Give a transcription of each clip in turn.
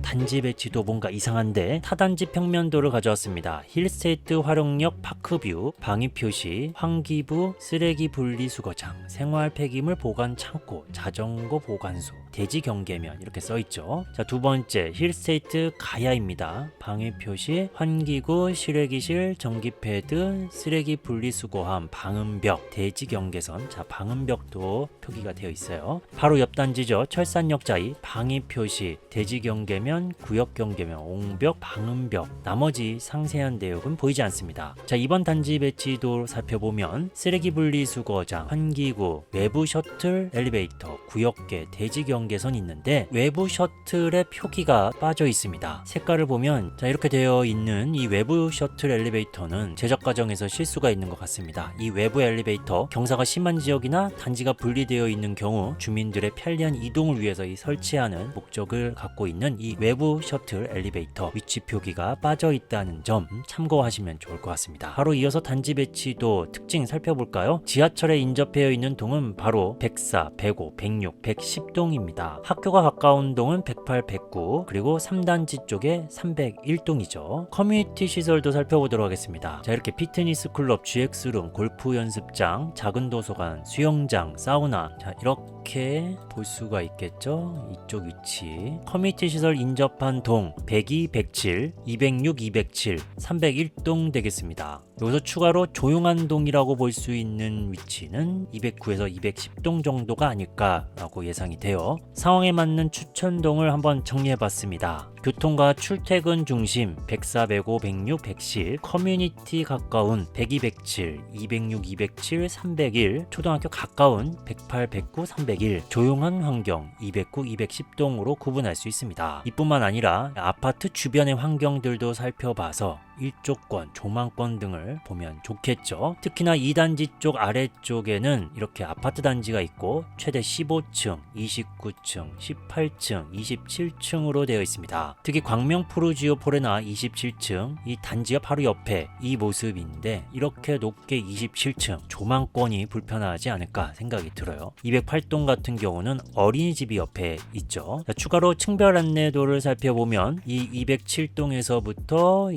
단지 배치도 뭔가 이상한데 타단지 평면도를 가져왔습니다. 힐스테이트 활용역 파크뷰, 방위 표시, 환기부, 쓰레기 분리수거장, 생활 폐기물 보관 창고, 자전거 보관소, 대지 경계면 이렇게 써있죠. 자, 두 번째 힐스테이트 가야입니다. 방위 표시, 환기구, 실외기실, 전기패드, 쓰레기 분리수거함, 방음벽, 대지 경계선. 자, 방음벽도 표기가 되어 있어요. 바로 옆 단지죠. 철산역 자이, 방위 표시, 대지 경계면, 구역 경계면, 옹벽, 방음벽. 나머지 상세한 내용은 보이지 않습니다. 자, 이번 단지 배치도 살펴보면 쓰레기 분리수거장, 환기구, 외부 셔틀 엘리베이터, 구역계, 대지 경계선 있는데 외부 셔틀의 표기가 빠져 있습니다. 색깔을 보면 자, 이렇게 되어 있는 이 외부 셔틀 엘리베이터는 제작 과정에서 실수가 있는 것 같습니다. 이 외부 엘리베이터 경사가 심한 지역이나 단지가 분리되어 있는 경우 주민들의 편리한 이동을 위해서 설치하는 목적을 갖고 있는 이 외부 셔틀 엘리베이터 위치 표기가 빠져 있다는 점 참고하시면 좋을 것 같습니다. 바로 이어서 단지 배치도 특징 살펴볼까요? 지하철에 인접되어 있는 동은 바로 104, 105, 106, 110동입니다. 학교가 가까운 동은 108, 109, 그리고 3단지 쪽에 301동이죠. 커뮤니티 시설도 살펴보도록 하겠습니다. 자, 이렇게 피트니스 클럽, GX룸, 골프 연습장, 작은 도서관, 수영장, 사우나. 자, 이렇게 볼 수가 있겠죠. 이쪽 위치. 커뮤니티 시설 인접한 동 102, 107, 206, 207, 301동 되겠습니다. 여기서 추가로 조용한 동이라고 볼 수 있는 위치는 209에서 210동 정도가 아닐까라고 예상이 돼요. 상황에 맞는 추천동을 한번 정리해봤습니다. 교통과 출퇴근 중심 104, 105, 106, 110, 커뮤니티 가까운 102, 107, 206, 207, 301, 초등학교 가까운 108, 109, 301, 조용한 환경 209, 210동으로 구분할 수 있습니다. 이뿐만 아니라 아파트 주변의 환경들도 살펴봐서 일조권, 조망권 등을 보면 좋겠죠. 특히나 2단지 쪽 아래쪽에는 이렇게 아파트 단지가 있고 최대 15층, 29층, 18층, 27층으로 되어 있습니다. 특히 광명 푸르지오 포레나 27층, 이 단지가 바로 옆에 이 모습인데 이렇게 높게 27층, 조망권이 불편하지 않을까 생각이 들어요. 208동 같은 경우는 어린이집이 옆에 있죠. 자, 추가로 층별 안내도를 살펴보면 이 207동에서부터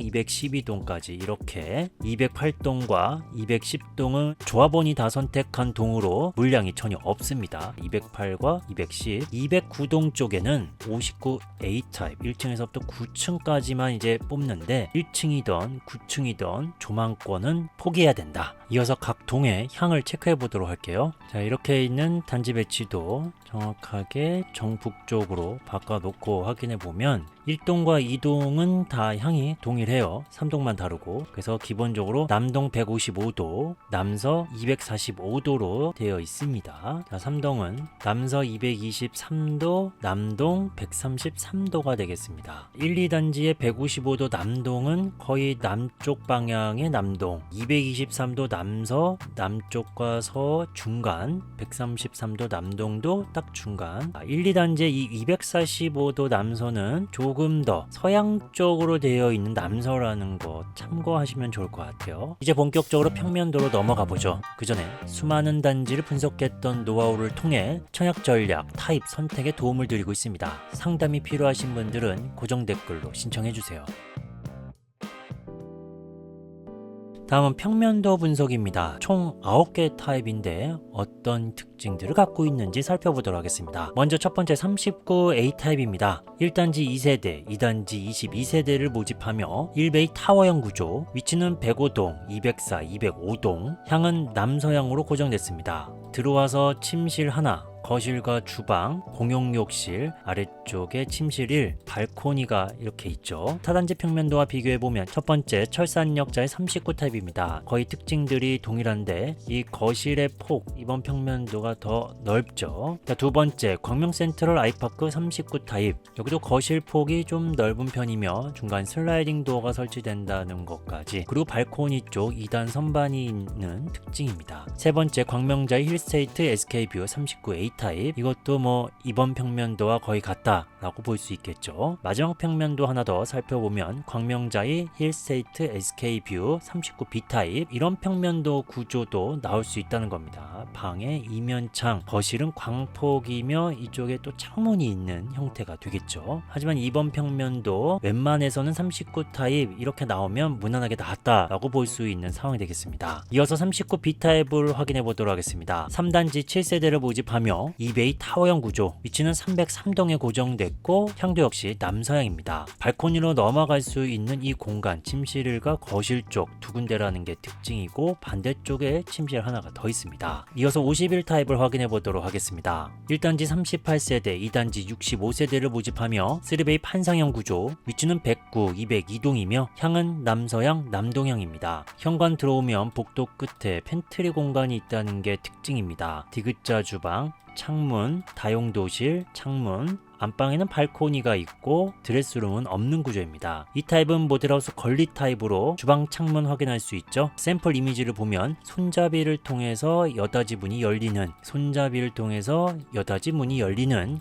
212동까지 이렇게 208동과 210동은 조합원이 다 선택한 동으로 물량이 전혀 없습니다. 208과 210, 209동 쪽에는 59 A타입 1층에서부터 9층까지만 이제 뽑는데 1층이던 9층이던 조망권은 포기해야 된다. 이어서 각 동의 향을 체크해 보도록 할게요. 자, 이렇게 있는 단지 배치도 정확하게 정북쪽으로 바꿔놓고 확인해 보면 1동과 2동은 다 향이 동일해요. 3동만 다르고. 그래서 기본적으로 남동 155도, 남서 245도로 되어 있습니다. 자, 3동은 남서 223도, 남동 133도가 되겠습니다. 1, 2단지의 155도 남동은 거의 남쪽 방향의 남동, 223도 남서, 남쪽과 서 중간, 133도 남동도 딱 중간. 1, 2단지의 이 245도 남서는 조금 더 서양 쪽으로 되어 있는 남서라는 거 참고하시면 좋을 것 같아요. 이제 본격적으로 평면도로 넘어가 보죠. 그 전에 수많은 단지를 분석했던 노하우를 통해 청약 전략, 타입 선택에 도움을 드리고 있습니다. 상담이 필요하신 분들은 고정 댓글로 신청해 주세요. 다음은 평면도 분석입니다. 총 9개 타입인데 어떤 특징들을 갖고 있는지 살펴보도록 하겠습니다. 먼저 첫 번째 39 A타입입니다. 1단지 2세대, 2단지 22세대를 모집하며 1베이 타워형 구조, 위치는 105동, 204, 205동, 향은 남서향으로 고정됐습니다. 들어와서 침실 하나, 거실과 주방, 공용욕실, 아래쪽에 침실 1, 발코니가 이렇게 있죠. 타단지 평면도와 비교해보면 첫 번째 철산역자의 39 타입입니다. 거의 특징들이 동일한데 이 거실의 폭, 이번 평면도가 더 넓죠. 자, 두 번째 광명센트럴 아이파크 39 타입. 여기도 거실 폭이 좀 넓은 편이며 중간 슬라이딩 도어가 설치된다는 것까지, 그리고 발코니 쪽 2단 선반이 있는 특징입니다. 세 번째 광명자의 힐스테이트 SK뷰 39 A 타입. 이것도 뭐 이번 평면도와 거의 같다라고 볼 수 있겠죠. 마지막 평면도 하나 더 살펴보면 광명자의 힐스테이트 SK뷰 39 B 타입. 이런 평면도 구조도 나올 수 있다는 겁니다. 방의 벽면창, 거실은 광폭이며 이쪽에 또 창문이 있는 형태가 되겠죠. 하지만 이번 평면도 웬만해서는 39 타입 이렇게 나오면 무난하게 나왔다라고 볼 수 있는 상황이 되겠습니다. 이어서 39 B 타입을 확인해 보도록 하겠습니다. 3단지 7세대를 모집하며 이베이 타워형 구조, 위치는 303동에 고정됐고 향도 역시 남서향입니다. 발코니로 넘어갈 수 있는 이 공간, 침실과 거실 쪽 두 군데라는 게 특징이고 반대쪽에 침실 하나가 더 있습니다. 이어서 51 타입을 확인해 보도록 하겠습니다. 1단지 38세대, 2단지 65세대를 모집하며 3베이 판상형 구조, 위치는 109, 202동이며 향은 남서향, 남동향입니다. 현관 들어오면 복도 끝에 팬트리 공간이 있다는 게 특징입니다. 디귿자 주방, 창문, 다용도실, 창문, 안방에는 발코니가 있고 드레스룸은 없는 구조입니다. 이 타입은 모델하우스 건리 타입으로 주방 창문 확인할 수 있죠. 샘플 이미지를 보면 손잡이를 통해서 여닫이 문이 열리는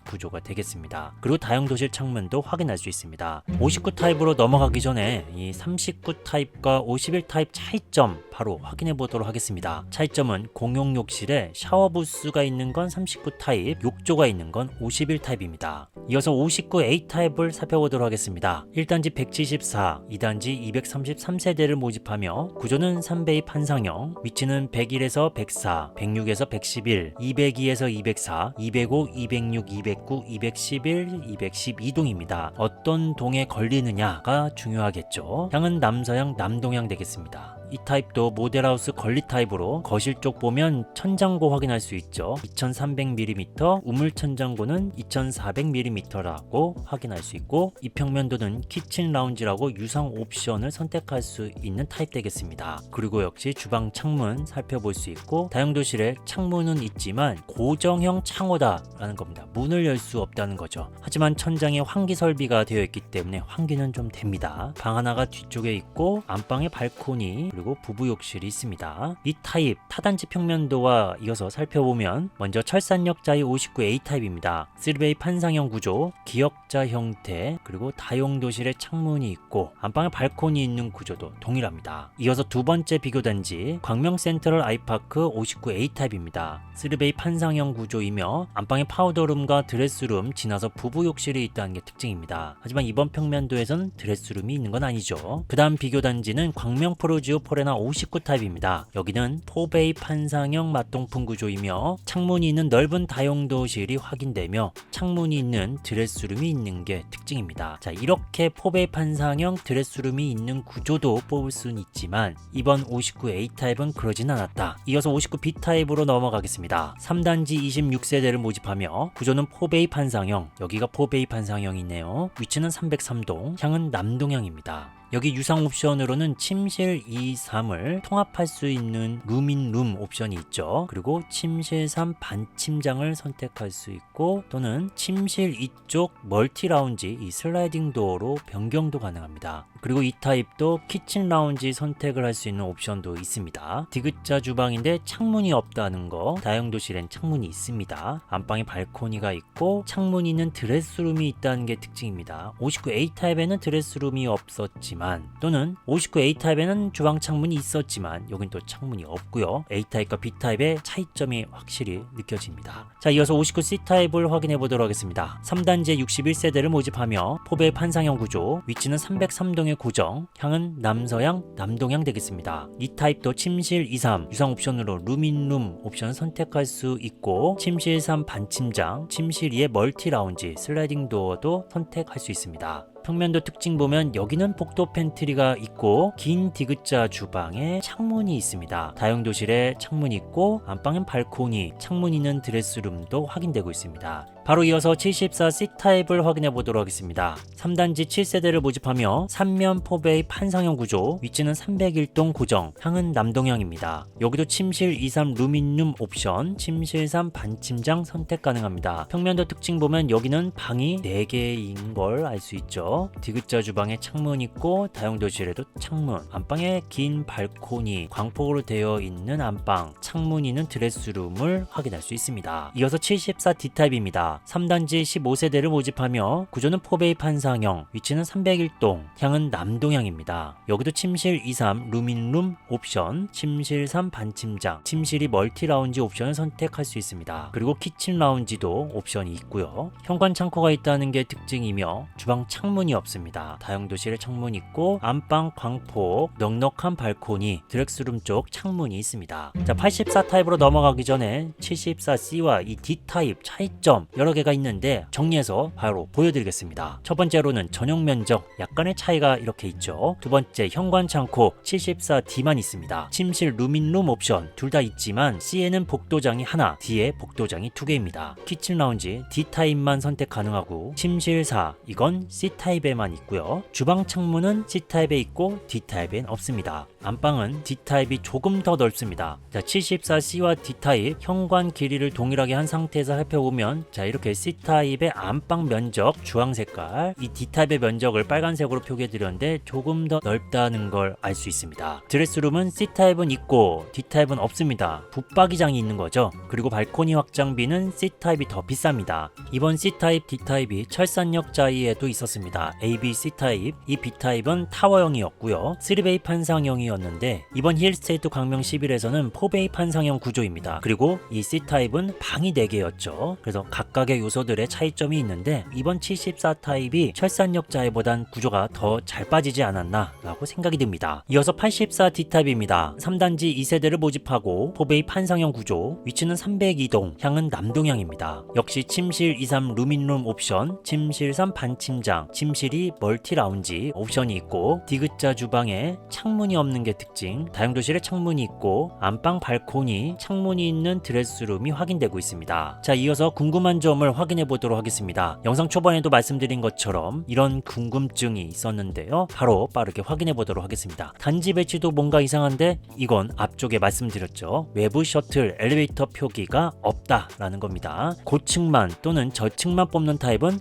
구조가 되겠습니다. 그리고 다용도실 창문도 확인할 수 있습니다. 59 타입으로 넘어가기 전에 이 39 타입과 51 타입 차이점 바로 확인해 보도록 하겠습니다. 차이점은 공용 욕실에 샤워 부스가 있는 건 39 타입, 욕조가 있는 건 51 타입입니다. 이어서 59 A 타입을 살펴보도록 하겠습니다. 1단지 174, 2단지 233세대를 모집하며 구조는 3베이 판상형, 위치는 101에서 104, 106에서 111, 202에서 204, 205, 206, 209, 211, 212동입니다. 어떤 동에 걸리느냐가 중요하겠죠. 향은 남서향, 남동향 되겠습니다. 이 타입도 모델하우스 건리 타입으로 거실 쪽 보면 천장고 확인할 수 있죠. 2300mm, 우물 천장고는 2400mm라고 확인할 수 있고, 이 평면도는 키친 라운지라고 유상 옵션을 선택할 수 있는 타입 되겠습니다. 그리고 역시 주방 창문 살펴볼 수 있고, 다용도실에 창문은 있지만 고정형 창호다라는 겁니다. 문을 열 수 없다는 거죠. 하지만 천장에 환기 설비가 되어 있기 때문에 환기는 좀 됩니다. 방 하나가 뒤쪽에 있고 안방에 발코니 그리고 부부 욕실이 있습니다. 이 타입 타단지 평면도와 이어서 살펴보면 먼저 철산역자의 59A 타입입니다. 3베이 판상형 구조, 기역자 형태, 그리고 다용도실에 창문이 있고 안방에 발코니 있는 구조도 동일합니다. 이어서 두 번째 비교단지 광명 센트럴 아이파크 59A 타입입니다. 3베이 판상형 구조이며 안방에 파우더룸과 드레스룸 지나서 부부 욕실이 있다는 게 특징입니다. 하지만 이번 평면도에서는 드레스룸이 있는 건 아니죠. 그 다음 비교단지는 광명 프로지오 포레나 59 타입입니다. 여기는 4베이 판상형 맞동풍 구조이며 창문이 있는 넓은 다용도실이 확인되며 창문이 있는 드레스룸이 있는 게 특징입니다. 자, 이렇게 4베이 판상형 드레스룸이 있는 구조도 뽑을 수는 있지만 이번 59A 타입은 그러진 않았다. 이어서 59B 타입으로 넘어가겠습니다. 3단지 26세대를 모집하며 구조는 4베이 판상형, 여기가 4베이 판상형이네요. 위치는 303동, 향은 남동향입니다. 여기 유상 옵션으로는 침실 2, 3을 통합할 수 있는 룸인룸 옵션이 있죠. 그리고 침실 3 반침장을 선택할 수 있고 또는 침실 2쪽 멀티 라운지 이 슬라이딩 도어로 변경도 가능합니다. 그리고 이 타입도 키친 라운지 선택을 할 수 있는 옵션도 있습니다. 디귿자 주방인데 창문이 없다는 거, 다용도실엔 창문이 있습니다. 안방에 발코니가 있고 창문이 있는 드레스룸이 있다는 게 특징입니다. 59A 타입에는 드레스룸이 없었지만 또는 59A 타입에는 주방 창문이 있었지만 여긴 또 창문이 없고요. A 타입과 B 타입의 차이점이 확실히 느껴집니다. 자, 이어서 59C 타입을 확인해 보도록 하겠습니다. 3단지에 61세대를 모집하며 4베이 판상형 구조, 위치는 303동의 고정, 향은 남서향, 남동향 되겠습니다. 이 타입도 침실 2, 3 유상 옵션으로 룸인룸 옵션 선택할 수 있고 침실 3 반침장, 침실 2의 멀티 라운지, 슬라이딩 도어도 선택할 수 있습니다. 평면도 특징 보면 여기는 복도 팬트리가 있고 긴 디귿자 주방에 창문이 있습니다. 다용도실에 창문이 있고 안방엔 발코니, 창문 있는 드레스룸도 확인되고 있습니다. 바로 이어서 74C 타입을 확인해 보도록 하겠습니다. 3단지 7세대를 모집하며 3면 4베이 판상형 구조, 위치는 301동 고정, 향은 남동향입니다. 여기도 침실 2, 3 룸인룸 옵션, 침실 3 반침장 선택 가능합니다. 평면도 특징 보면 여기는 방이 4개인 걸 알 수 있죠. 디귿자 주방에 창문 있고 다용도실에도 창문, 안방에 긴 발코니, 광폭으로 되어 있는 안방, 창문 있는 드레스룸을 확인할 수 있습니다. 이어서 74D 타입입니다. 있습니다. 3단지 15세대를 모집하며 구조는 4베이 판상형, 위치는 301동, 향은 남동향입니다. 여기도 침실 23 루민룸 옵션, 침실 3 반침장, 침실이 멀티 라운지 옵션을 선택할 수 있습니다. 그리고 키친 라운지도 옵션이 있고요. 현관 창고가 있다는 게 특징이며 주방 창문이 없습니다. 다용도실에 창문 있고 안방 광폭, 넉넉한 발코니, 드렉스룸 쪽 창문이 있습니다. 자, 84 타입으로 넘어가기 전에 74C와 이 D 타입 차이점 여러 개가 있는데 정리해서 바로 보여드리겠습니다. 첫 번째로는 전용 면적 약간의 차이가 이렇게 있죠. 두 번째, 현관 창고 74D만 있습니다. 침실 루민룸 옵션 둘 다 있지만 C에는 복도장이 하나, D에 복도장이 두 개입니다. 키친 라운지 D 타입만 선택 가능하고 침실 4 이건 C 타입에만 있고요. 주방 창문은 C 타입에 있고 D 타입엔 없습니다. 안방은 D 타입이 조금 더 넓습니다. 자, 74C와 D 타입 현관 길이를 동일하게 한 상태에서 살펴보면 자, 이렇게 C 타입의 안방 면적 주황 색깔, 이 D 타입의 면적을 빨간색으로 표기해 드렸는데 조금 더 넓다는 걸 알 수 있습니다. 드레스룸은 C 타입은 있고 D 타입은 없습니다. 붙박이장이 있는 거죠. 그리고 발코니 확장비는 C 타입이 더 비쌉니다. 이번 C 타입, D 타입이 철산역 자이에도 있었습니다. A, B, C 타입, 이 B 타입은 타워형이었고요. 3베이 판상형이었는데 이번 힐스테이트 광명 11에서는 4베이 판상형 구조입니다. 그리고 이 C 타입은 방이 4개였죠. 그래서 각각의 요소들의 차이점이 있는데 이번 74 타입이 철산역 자이보단 구조가 더 잘 빠지지 않았나 라고 생각이 듭니다. 이어서 84 D 타입입니다. 3단지 2세대를 모집하고 4베이 판상형 구조, 위치는 302동, 향은 남동향입니다. 역시 침실 23 루민룸 옵션, 침실 3 반침장, 침실이 멀티 라운지 옵션이 있고 디귿자 주방에 창문이 없는 게 특징, 다용도실에 창문이 있고 안방 발코니, 창문이 있는 드레스룸이 확인되고 있습니다. 자, 이어서 궁금한 점을 확인해 보도록 하겠습니다. 영상 초반에도 말씀드린 것처럼 이런 궁금증이 있었는데요. 바로 빠르게 확인해 보도록 하겠습니다. 단지 배치도 뭔가 이상한데 이건 앞쪽에 말씀드렸죠. 외부 셔틀 엘리베이터 표기가 없다라는 겁니다. 고층만 또는 저층만 뽑는 타입은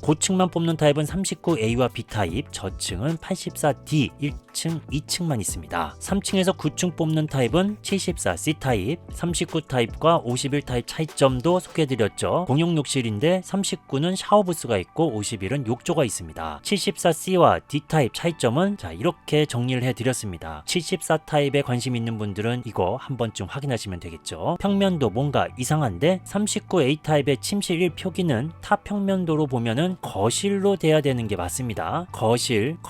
39A와 B 타입, 저층은 84D 1층, 2층만 있습니다. 3층에서 9층 뽑는 타입은 74C 타입, 39 타입과 51 타입 차이점도 소개해드렸죠. 공용 욕실인데 39는 샤워부스가 있고 51은 욕조가 있습니다. 74C와 D 타입 차이점은 자, 이렇게 정리를 해드렸습니다. 74 타입에 관심 있는 분들은 이거 한 번쯤 확인하시면 되겠죠. 평면도 뭔가 이상한데 39A 타입의 침실 1 표기는 타 평면도로 보면은 거실로 돼야 되는 게 맞습니다. 거실.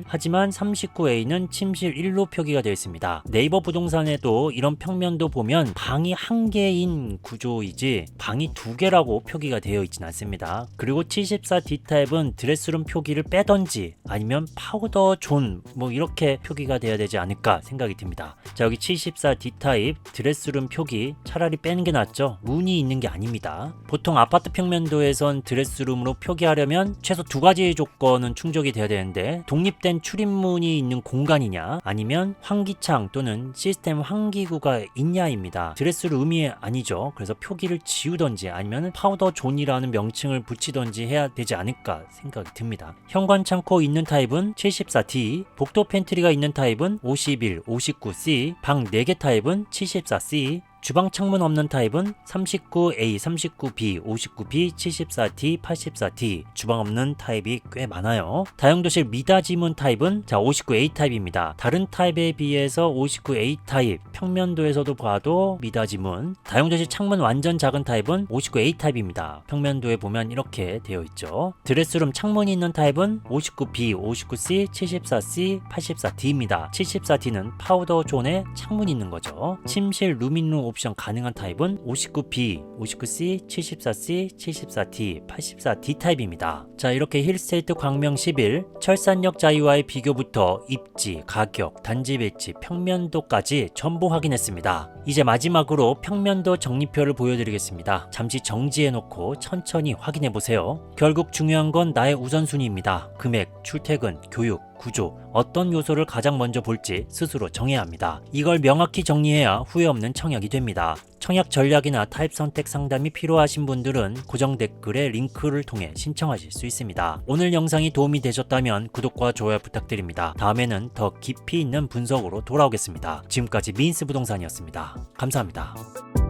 하지만 39A는 침실 1로 표기가 되어 있습니다. 네이버 부동산에도 이런 평면도 보면 방이 1개인 구조이지 방이 2개라고 표기가 되어 있진 않습니다. 그리고 74D 타입은 드레스룸 표기를 빼던지 아니면 파우더 존 뭐 이렇게 표기가 돼야 되지 않을까 생각이 듭니다. 자, 여기 74D 타입 드레스룸 표기 차라리 빼는 게 낫죠. 문이 있는 게 아닙니다. 보통 아파트 평면도에선 드레스룸으로 표기하려면 최소 2가지의 조건은 충족이 돼야 되는데 독립된 출입문이 있는 공간이냐 아니면 환기창 또는 시스템 환기구가 있냐입니다. 드레스룸이 아니죠. 그래서 표기를 지우던지 아니면 파우더 존이라는 명칭을 붙이던지 해야 되지 않을까 생각이 듭니다. 현관 창고 있는 타입은 74D, 복도 팬트리가 있는 타입은 51, 59C, 방 4개 타입은 74C, 주방 창문 없는 타입은 39A, 39B, 59B, 74D, 84D. 주방 없는 타입이 꽤 많아요. 다용도실 미닫이문 타입은 자, 59A 타입입니다. 다른 타입에 비해서 59A 타입 평면도에서도 봐도 미닫이문. 다용도실 창문 완전 작은 타입은 59A 타입입니다. 평면도에 보면 이렇게 되어 있죠. 드레스룸 창문이 있는 타입은 59B, 59C, 74C, 84D입니다. 74D는 파우더 존에 창문이 있는 거죠. 침실 루민룸 옵션 가능한 타입은 59B, 59C, 74C, 74D, 84D 타입입니다. 자, 이렇게 힐스테이트 광명 11 철산역 자이와의 비교부터 입지, 가격, 단지 배치, 평면도까지 전부 확인했습니다. 이제 마지막으로 평면도 정리표를 보여드리겠습니다. 잠시 정지해놓고 천천히 확인해보세요. 결국 중요한 건 나의 우선순위입니다. 금액, 출퇴근, 교육, 구조, 어떤 요소를 가장 먼저 볼지 스스로 정해야 합니다. 이걸 명확히 정리해야 후회 없는 청약이 됩니다. 청약 전략이나 타입 선택 상담이 필요하신 분들은 고정 댓글에 링크를 통해 신청하실 수 있습니다. 오늘 영상이 도움이 되셨다면 구독과 좋아요 부탁드립니다. 다음에는 더 깊이 있는 분석으로 돌아오겠습니다. 지금까지 미인스 부동산이었습니다. 감사합니다.